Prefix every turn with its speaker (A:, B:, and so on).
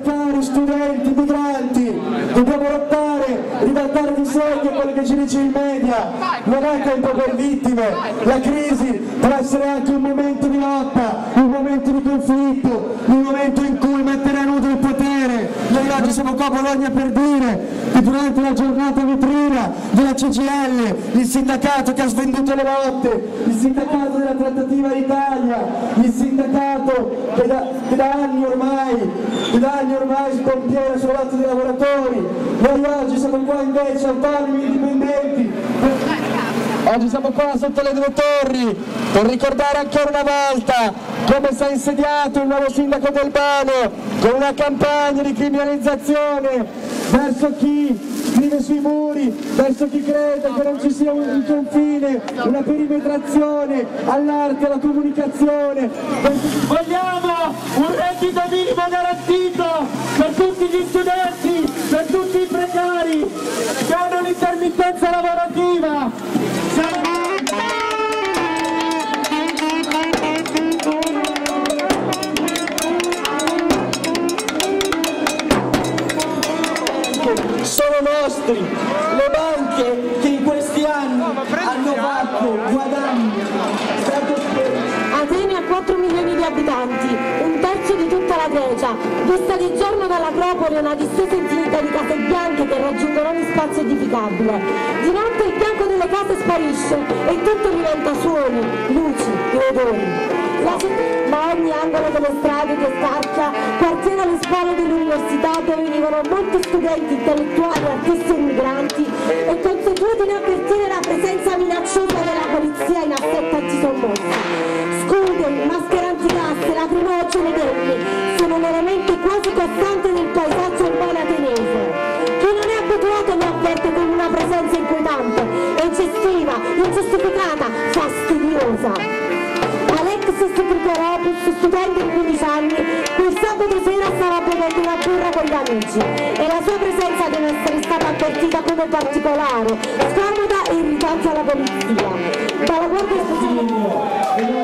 A: cari studenti migranti, dobbiamo lottare, ribaltare di sogno quello che ci dice i media. Non è tempo per vittime, la crisi può essere anche un momento di lotta, un momento di conflitto, un momento in cui mettere a nudo il potere. Noi oggi siamo qua a Bologna per dire che durante la giornata vetrina della CGIL, il sindacato che ha svenduto le lotte, il sindacato della trattativa d'Italia, il sindacato che da anni ormai spompiera sulla lotta dei lavoratori. Noi oggi siamo qua invece autonomi e indipendenti. Oggi siamo qua sotto le due torri per ricordare ancora una volta come si è insediato il nuovo sindaco del Bano con una campagna di criminalizzazione verso chi scrive sui muri, verso chi crede che non ci sia un confine, una perimetrazione all'arte, alla comunicazione.
B: Vogliamo un reddito minimo garantito per tutti gli studenti, per tutti i precari che hanno l'intermittenza lavorativa.
A: Sono nostri, le banche che in questi anni hanno fatto guadagni.
C: Atene ha 4 milioni di abitanti, un terzo di tutta la Grecia. Vista di giorno dall'Acropoli è una distesa infinita di case bianche che raggiungono ogni spazio edificabile. Di notte il bianco delle case sparisce e tutto diventa suoni, luci e odori. Ma ogni angolo delle strade che scaccia quartiera alle spalle dell'università dove venivano molti studenti, intellettuali, artisti e migranti e consuetudine avvertire la presenza minacciosa della polizia in assetto antisommossa. Scudi, maschere antigasse, lacrimogene denti sono un elemento quasi costante del paesaggio urbano ateniese. Chi non è abituato lo avverte con una presenza inquietante, eccessiva, ingiustificata, fastidiosa. Alexis Grigorapis, studente di 15 anni, quel sabato sera stava bevendo una birra con gli amici e la sua presenza deve essere stata avvertita come particolare, scomoda e irritante alla polizia. Dalla Guardia Costiera.